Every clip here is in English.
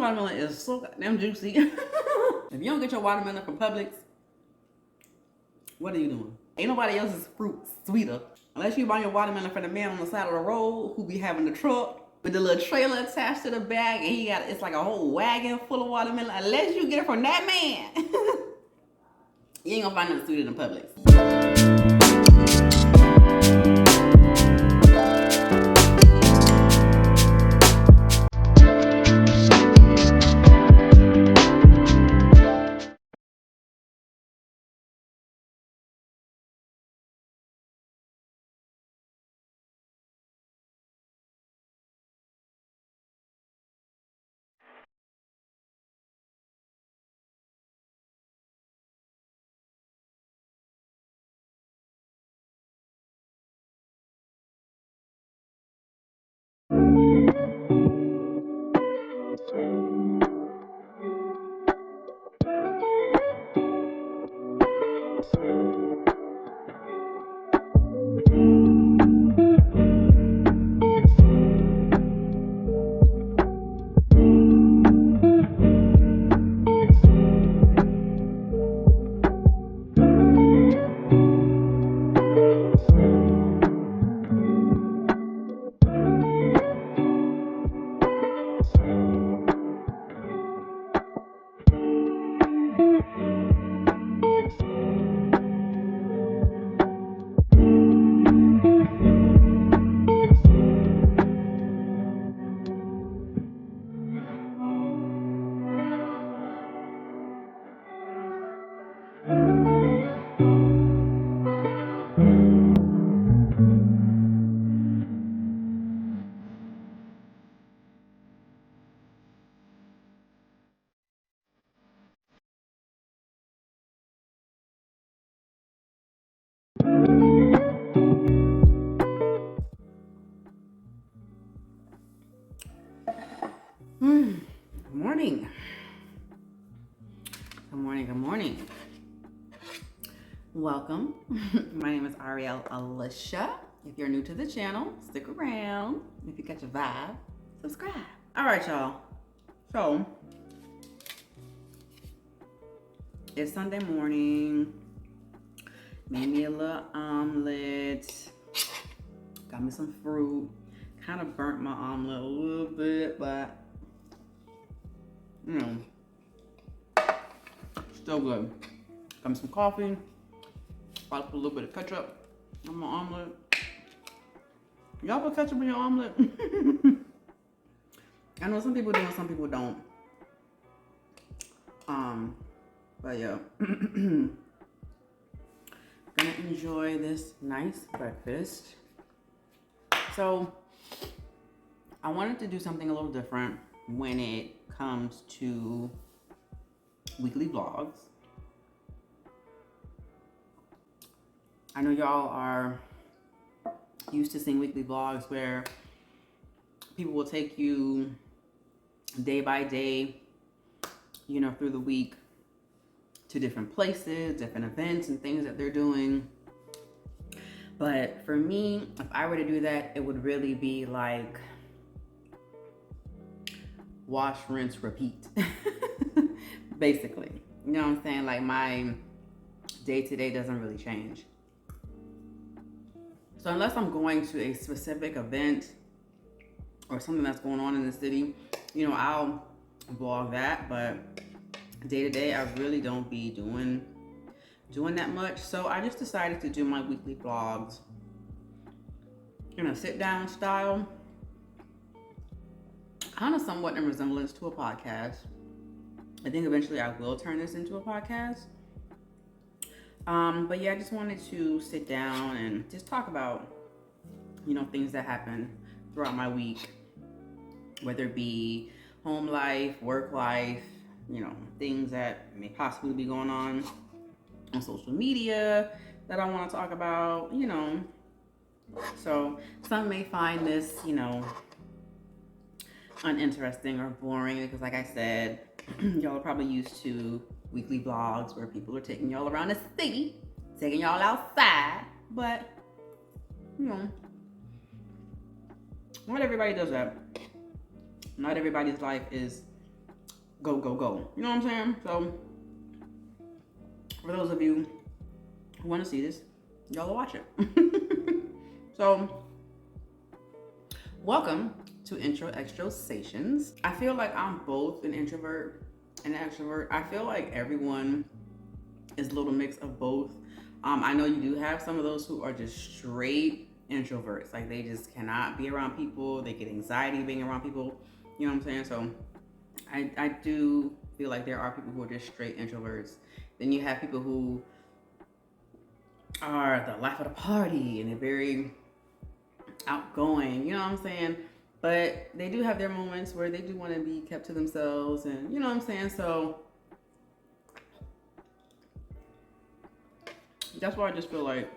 watermelon is so goddamn juicy. If you don't get your watermelon from Publix, what are you doing? Ain't nobody else's fruit sweeter. Unless you buy your watermelon from the man on the side of the road who be having the truck with the little trailer attached to the back, and it's like a whole wagon full of watermelon. Unless you get it from that man, you ain't gonna find nothing sweeter than Publix. Good morning. Good morning, good morning. Welcome. My name is Arriel Alicia. If you're new to the channel, stick around. If you catch a vibe, subscribe. All right, y'all. So, it's Sunday morning. Made me a little omelet. Got me some fruit. Kind of burnt my omelet a little bit, but you know, still good. Got me some coffee. Probably put a little bit of ketchup on my omelet. Y'all put ketchup in your omelet? I know some people do and some people don't. But yeah. Gonna enjoy this nice breakfast. So, I wanted to do something a little different when it comes to weekly vlogs. I know y'all are used to seeing weekly vlogs where people will take you day by day, you know, through the week to different places, different events and things that they're doing. But for me, if I were to do that, it would really be like wash, rinse, repeat. Basically, you know what I'm saying? Like my day-to-day doesn't really change. So unless I'm going to a specific event or something that's going on in the city, you know, I'll vlog that, but day-to-day, I really don't be doing that much. So I just decided to do my weekly vlogs in a sit-down style, kind of somewhat in resemblance to a podcast. I think eventually I will turn this into a podcast. But yeah, I just wanted to sit down and just talk about, you know, things that happen throughout my week, whether it be home life, work life, you know, things that may possibly be going on social media that I want to talk about, you know. So some may find this, you know, uninteresting or boring because, like I said, y'all are probably used to weekly vlogs where people are taking y'all around the city, taking y'all outside, but you know, not everybody does that. Not everybody's life is go, go, go. You know what I'm saying? So for those of you who want to see this, y'all watch it. So welcome to Intro Extro SATIONS. I feel like I'm both an introvert and an extrovert. I feel like everyone is a little mix of both. I know you do have some of those who are just straight introverts. Like they just cannot be around people. They get anxiety being around people. You know what I'm saying? So I do feel like there are people who are just straight introverts. Then you have people who are the life of the party and they're very outgoing, you know what I'm saying? But they do have their moments where they do want to be kept to themselves, and you know what I'm saying? So that's why I just feel like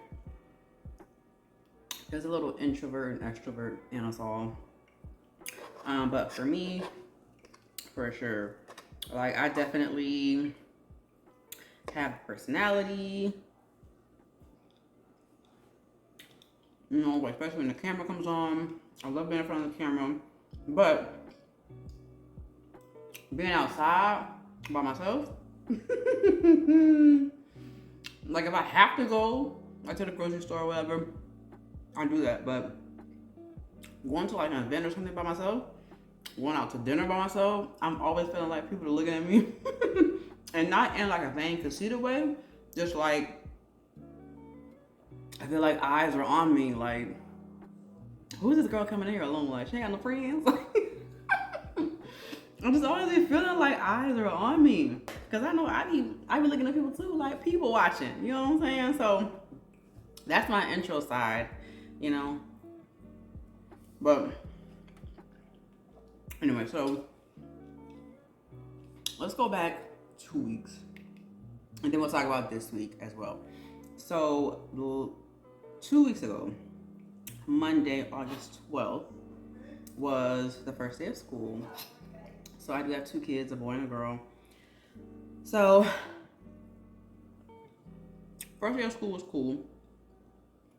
there's a little introvert and extrovert in us all. But for me, for sure, like I definitely have personality. You know, like especially when the camera comes on. I love being in front of the camera. But being outside by myself, like if I have to go like to the grocery store or whatever, I do that. But going to like an event or something by myself, going out to dinner by myself, I'm always feeling like people are looking at me. And not in like a vain, conceited way, just like I feel like eyes are on me. Like, who's this girl coming in here alone? Like, she ain't got no friends. I'm just always feeling like eyes are on me, cause I know I be looking at people too, like people watching. You know what I'm saying? So that's my intro side, you know. But anyway, so let's go back 2 weeks, and then we'll talk about this week as well. So 2 weeks ago, Monday, August 12th, was the first day of school. So I do have 2 kids, a boy and a girl. So first day of school was cool.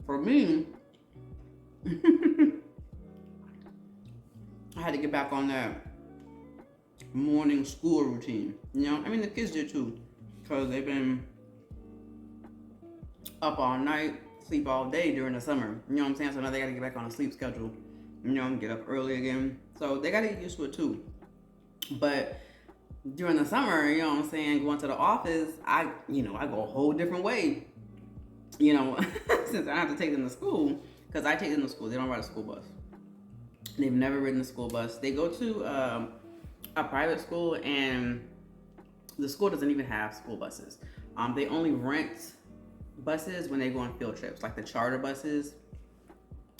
For me, I had to get back on that morning school routine. You know, I mean the kids did too, because they've been up all night, sleep all day during the summer. You know what I'm saying? So now they gotta get back on a sleep schedule. You know, get up early again. So they gotta get used to it too. But during the summer, you know what I'm saying, going to the office, I go a whole different way. You know, since I have to take them to school, because I take them to school. They don't ride a school bus. They've never ridden a school bus. They go to a private school, and the school doesn't even have school buses. They only rent buses when they go on field trips, like the charter buses.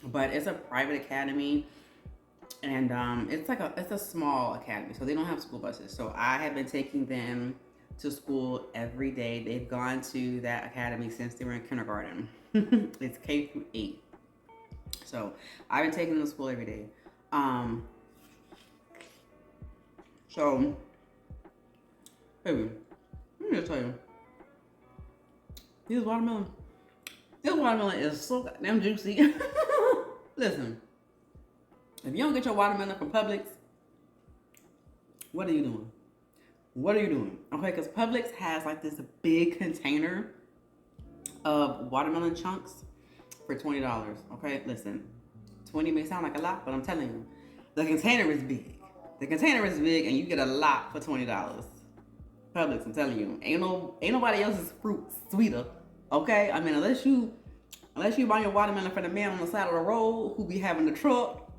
But it's a private academy, and it's a small academy, so they don't have school buses. So I have been taking them to school every day. They've gone to that academy since they were in kindergarten. It's K through 8. So I've been taking them to school every day. So, baby, let me just tell you, this watermelon is so goddamn juicy. Listen, if you don't get your watermelon from Publix, what are you doing? What are you doing? Okay, because Publix has like this big container of watermelon chunks for $20. Okay, listen, 20 may sound like a lot, but I'm telling you, the container is big. The container is big, and you get a lot for $20. Publix, I'm telling you, ain't nobody else's fruit sweeter. Okay, I mean, unless you buy your watermelon from the man on the side of the road who be having the truck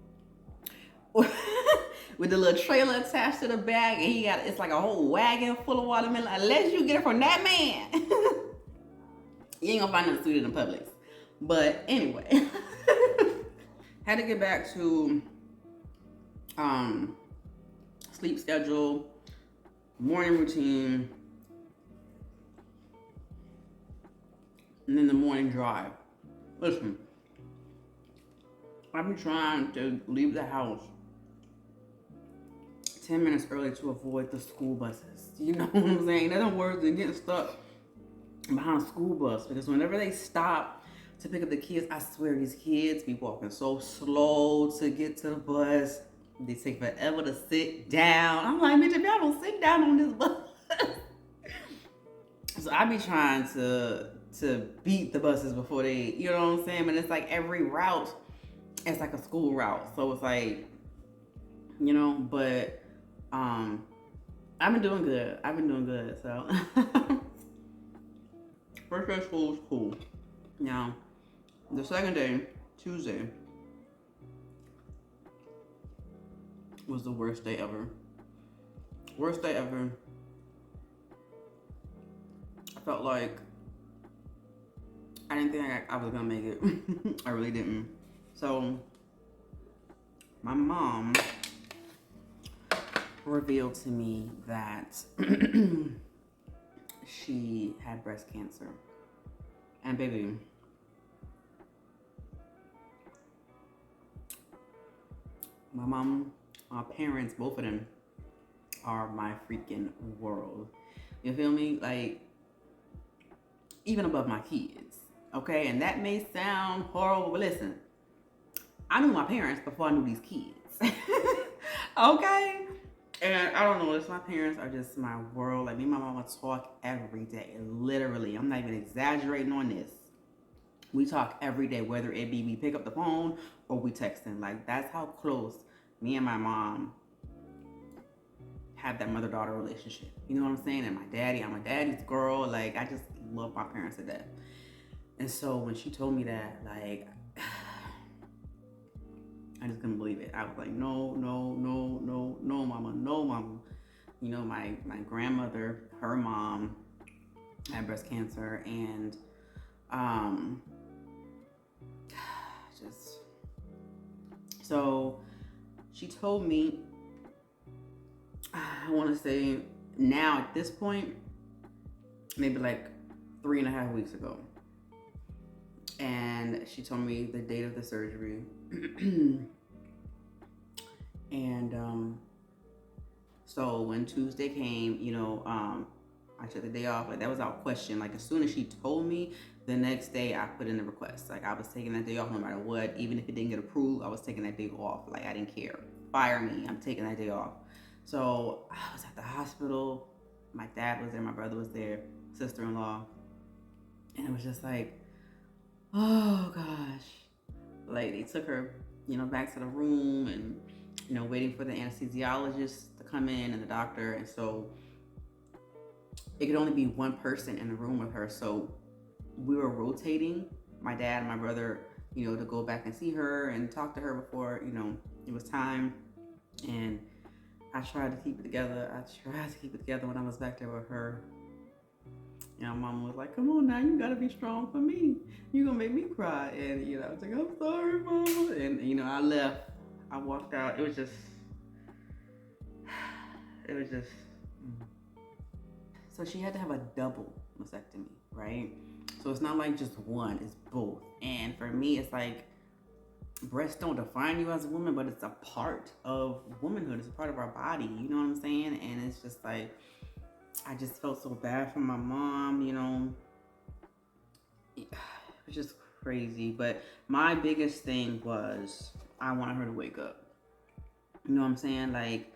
with the little trailer attached to the bag, and it's like a whole wagon full of watermelon. Unless you get it from that man, you ain't gonna find nothing sweeter than Publix. But anyway, had to get back to sleep schedule, morning routine, and then the morning drive. Listen, I've been trying to leave the house 10 minutes early to avoid the school buses. You know what I'm saying? Nothing worse than getting stuck behind a school bus, because whenever they stop to pick up the kids, I swear these kids be walking so slow to get to the bus. They take forever to sit down. I'm like, bitch, if y'all don't sit down on this bus. So I be trying to beat the buses before they, you know what I'm saying? But it's like every route, it's like a school route. So it's like, you know, but I've been doing good. So first day of school was cool. Now, the second day, Tuesday, was the worst day ever. Worst day ever. I felt like I didn't think I was gonna make it. I really didn't. So my mom revealed to me that she had breast cancer. And baby, my mom, my parents, both of them are my freaking world. You feel me? Like, even above my kids. Okay? And that may sound horrible, but listen, I knew my parents before I knew these kids. Okay? And I don't know, it's my parents are just my world. Like, me and my mama talk every day. Literally. I'm not even exaggerating on this. We talk every day, whether it be we pick up the phone or we texting. Like, that's how close me and my mom have that mother-daughter relationship. You know what I'm saying? And my daddy, I'm a daddy's girl. Like, I just love my parents to death. And so when she told me that, like, I just couldn't believe it. I was like, no, mama. You know, my grandmother, her mom had breast cancer, and so she told me, I want to say now at this point, maybe like 3.5 weeks ago. And she told me the date of the surgery. And so when Tuesday came, you know, I took the day off. Like, that was out question. Like, as soon as she told me, the next day I put in the request. Like, I was taking that day off no matter what. Even if it didn't get approved, I was taking that day off. Like, I didn't care. Fire me. I'm taking that day off. So I was at the hospital. My dad was there. My brother was there. Sister-in-law. And it was just like, oh gosh. Like, they took her, you know, back to the room, and, you know, waiting for the anesthesiologist to come in and the doctor. And so it could only be one person in the room with her. So we were rotating, my dad and my brother, you know, to go back and see her and talk to her before, you know, it was time. And I tried to keep it together. When I was back there with her. You know, mama was like, come on now, you gotta be strong for me. You gonna make me cry. And, you know, I was like, I'm sorry, mama. And, you know, I left. I walked out. It was just. So she had to have a double mastectomy, right? So it's not like just one, it's both. And for me, it's like, breasts don't define you as a woman, but it's a part of womanhood. It's a part of our body. You know what I'm saying? And it's just like, I just felt so bad for my mom, you know. It was just crazy. But my biggest thing was, I wanted her to wake up. You know what I'm saying? Like,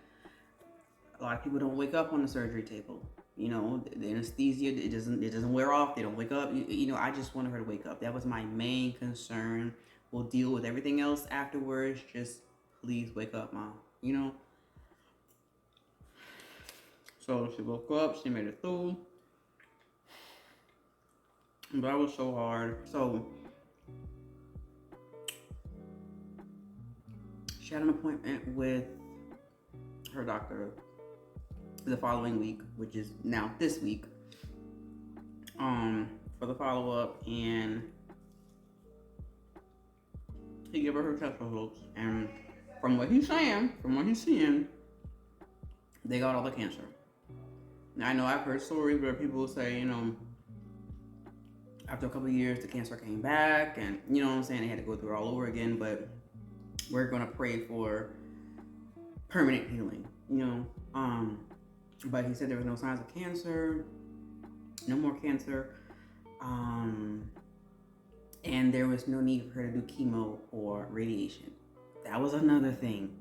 a lot of people don't wake up on the surgery table. You know, the anesthesia, it doesn't wear off. They don't wake up. You know, I just wanted her to wake up. That was my main concern. We'll deal with everything else afterwards. Just please wake up, mom. You know? So she woke up. She made it through. But that was so hard. So she had an appointment with her doctor the following week, which is now this week, for the follow-up, and he gave her test results, and from what he's seeing, they got all the cancer. Now, I know I've heard stories where people say, you know, after a couple of years, the cancer came back, and, you know what I'm saying, they had to go through it all over again, but we're gonna pray for permanent healing, you know. But he said there was no signs of cancer, no more cancer, and there was no need for her to do chemo or radiation. That was another thing.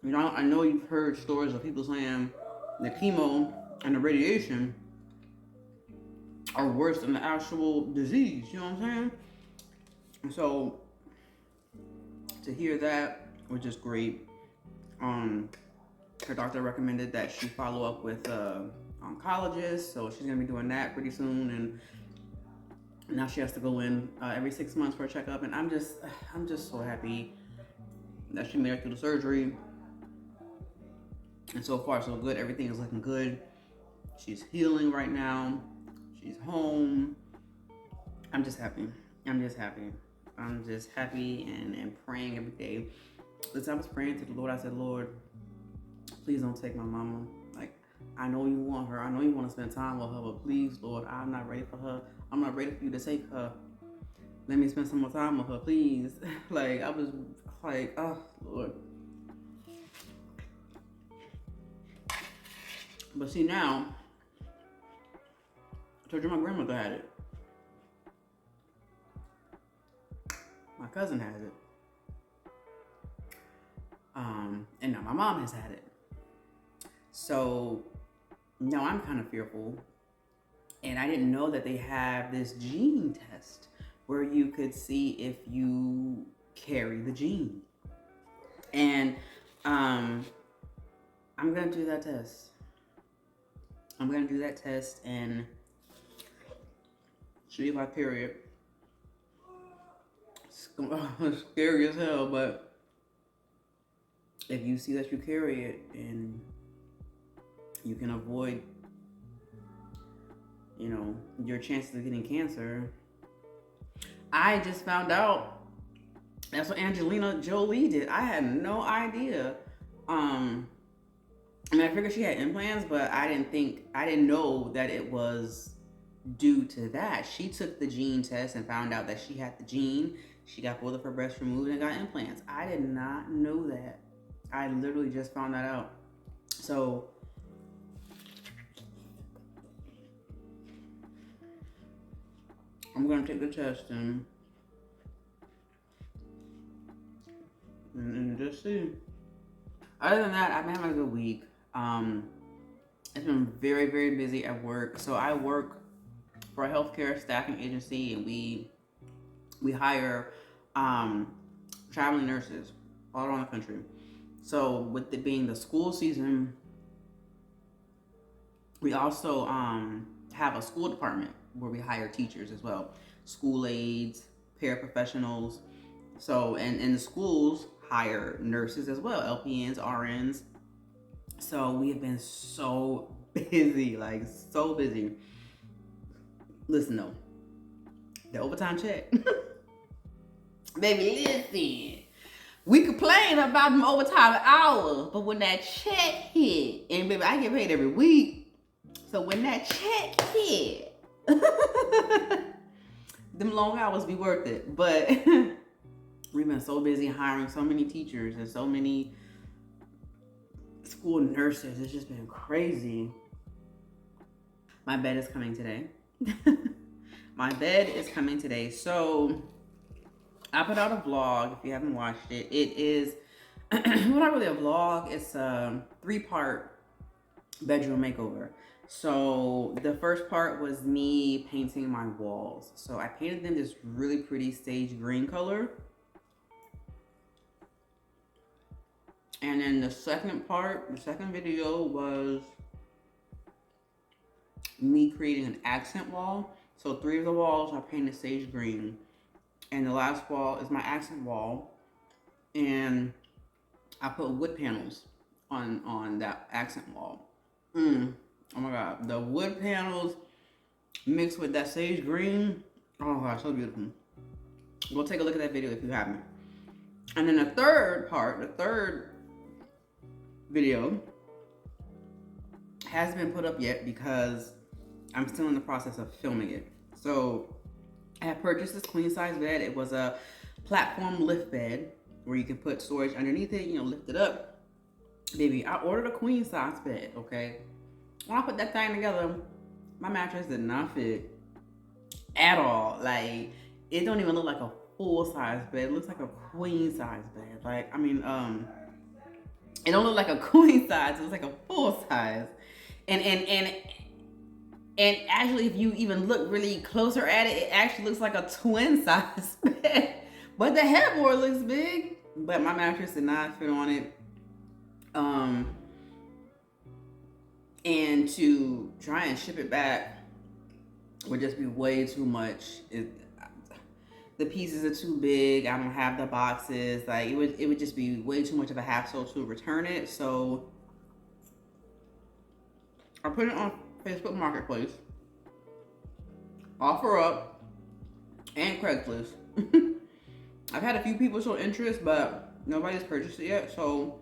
You know, I know you've heard stories of people saying the chemo and the radiation are worse than the actual disease. You know what I'm saying? And so to hear that was just great. Her doctor recommended that she follow up with oncologist, so she's gonna be doing that pretty soon. And now she has to go in every 6 months for a checkup. And I'm just so happy that she made it through the surgery. And so far, so good. Everything is looking good. She's healing right now. She's home. I'm just happy. I'm just happy. I'm just happy and praying every day. As I was praying to the Lord, I said, Lord, please don't take my mama. Like, I know you want her. I know you want to spend time with her, but please, Lord, I'm not ready for her. I'm not ready for you to take her. Let me spend some more time with her, please. Like, I was like, oh, Lord. But see, now, I told you my grandmother had it. My cousin has it. And now my mom has had it. So now I'm kind of fearful. And I didn't know that they have this gene test where you could see if you carry the gene. And I'm gonna do that test. I'm gonna do that test and see if I carry it. It's scary as hell, but if you see that you carry it and you can avoid, you know, your chances of getting cancer. I just found out that's what Angelina Jolie did. I had no idea. I mean, I figured she had implants, but I didn't know that it was due to that. She took the gene test and found out that she had the gene. She got both of her breasts removed and got implants. I did not know that. I literally just found that out. So I'm gonna take the test and just see. Other than that, I've been having a good week. It's been very, very busy at work. So I work for a healthcare staffing agency, and we hire traveling nurses all around the country. So with it being the school season, we also have a school department where we hire teachers as well, school aides, paraprofessionals. So and the schools hire nurses as well, LPNs, RNs. So we have been so busy, like so busy. Listen though, the overtime check. Baby, listen. We complain about them overtime hours, but when that check hit, and baby, I get paid every week. So when that check hit, them long hours be worth it. But we've been so busy hiring so many teachers and so many school nurses. It's just been crazy. My bed is coming today. My bed is coming today. So I put out a vlog. If you haven't watched it, it is well, not really a vlog. It's a 3-part bedroom makeover. So the first part was me painting my walls. So I painted them this really pretty sage green color. And then the second part, the second video, was me creating an accent wall. So 3 of the walls I painted sage green. And the last wall is my accent wall. And I put wood panels on that accent wall. Oh my God. The wood panels mixed with that sage green. Oh my God, so beautiful. Go take a look at that video if you haven't. And then the third part, the third video hasn't been put up yet because I'm still in the process of filming it. So I had purchased this queen size bed. It was a platform lift bed where you can put storage underneath it, you know, lift it up. Baby, I ordered a queen size bed, okay? When I put that thing together, my mattress did not fit at all. Like, it don't even look like a full size bed. It looks like a queen size bed. Like, I mean, It don't look like a queen size. It's like a full size. And actually, if you even look really closer at it, it actually looks like a twin size bed. But the headboard looks big. But my mattress did not fit on it. And to try and ship it back would just be way too much. The pieces are too big. I don't have the boxes. Like it would just be way too much of a hassle to return it. So I put it on Facebook Marketplace, offer up, and Craigslist. I've had a few people show interest, but nobody's purchased it yet. So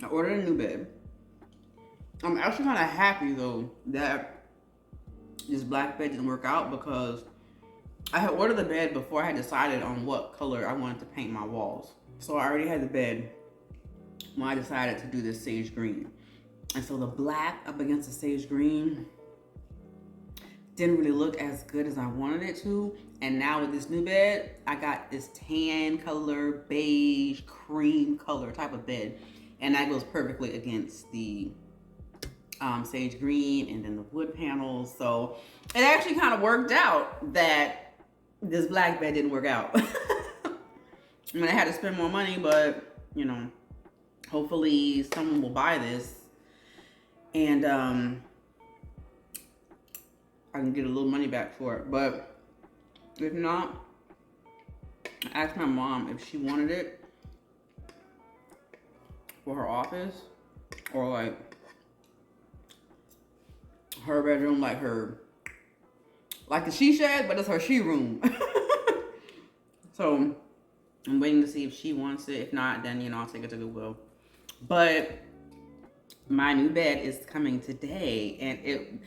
I ordered a new bed. I'm actually kind of happy though that this black bed didn't work out, because I had ordered the bed before I had decided on what color I wanted to paint my walls. So I already had the bed when I decided to do this sage green. And so the black up against the sage green didn't really look as good as I wanted it to. And now with this new bed, I got this tan color, beige, cream color type of bed. And that goes perfectly against the sage green and then the wood panels. So it actually kind of worked out that this black bed didn't work out. I mean, I had to spend more money, but you know, hopefully someone will buy this and I can get a little money back for it. But if not, I asked my mom if she wanted it for her office or like her bedroom, like the she shed, but it's her she room. So I'm waiting to see if she wants it. If not, then you know, I'll take it to Goodwill. But my new bed is coming today, and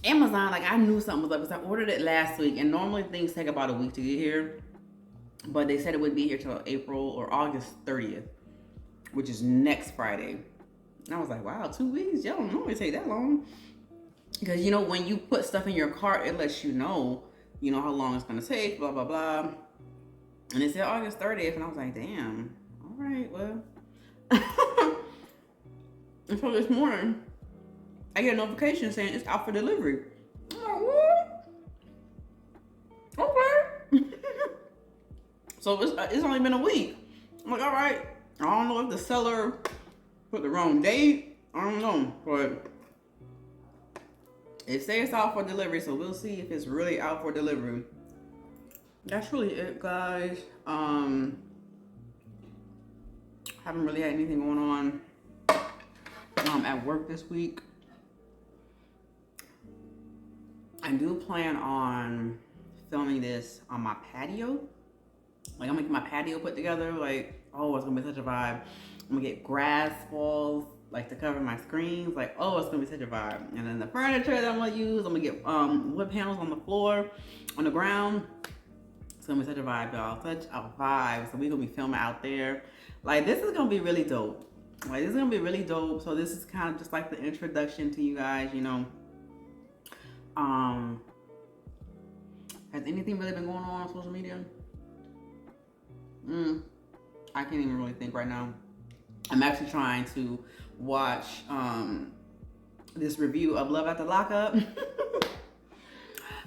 Amazon, like I knew something was up because I ordered it last week, and normally things take about a week to get here, but they said it wouldn't be here till April or August 30th, which is next Friday. And I was like, wow, 2 weeks? Y'all don't normally take that long. Because, you know, when you put stuff in your cart, it lets you know how long it's going to take, blah, blah, blah. And it said August 30th, and I was like, damn, all right, well. And so this morning, I get a notification saying it's out for delivery. I'm like, what? Okay. So it's only been a week. I'm like, all right. I don't know if the seller put the wrong date. I don't know, but it says it's out for delivery, so we'll see if it's really out for delivery. That's really it, guys. Haven't really had anything going on at work this week. I do plan on filming this on my patio. Like I'm gonna get my patio put together. Like, oh, it's gonna be such a vibe. I'm gonna get grass walls like to cover my screens. Like, oh, it's gonna be such a vibe. And then the furniture that I'm gonna use, I'm gonna get wood panels on the floor, on the ground. It's gonna be such a vibe, y'all. Such a vibe. So we're gonna be filming out there. Like, this is gonna be really dope. Like, this is gonna be really dope. So this is kind of just like the introduction to you guys, you know. Has anything really been going on social media? I can't even really think right now. I'm actually trying to watch this review of Love After Lockup.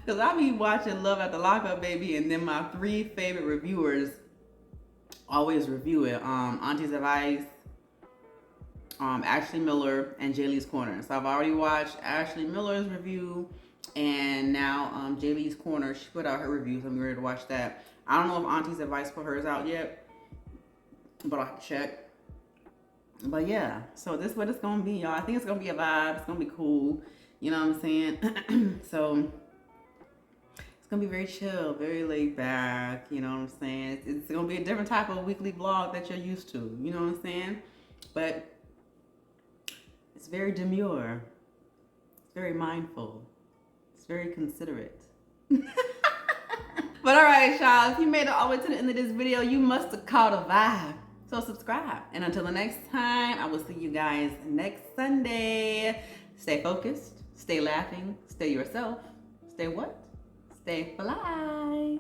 Because I be watching Love After Lockup, baby, and then my 3 favorite reviewers always review it. Auntie's Advice, Ashley Miller, and Jaylee's Corner. So I've already watched Ashley Miller's review, and now Jaylee's Corner, she put out her review, so I'm ready to watch that. I don't know if Auntie's Advice put hers out yet, but I'll have to check. But yeah, so this is what it's gonna be, y'all. I think it's gonna be a vibe. It's gonna be cool. You know what I'm saying? So it's gonna be very chill, very laid back. You know what I'm saying? It's gonna be a different type of weekly vlog that you're used to. You know what I'm saying? But it's very demure. It's very mindful. It's very considerate. But all right, y'all. If you made it all the way to the end of this video, you must have caught a vibe. So subscribe. And until the next time, I will see you guys next Sunday. Stay focused, stay laughing, stay yourself. Stay what? Stay fly.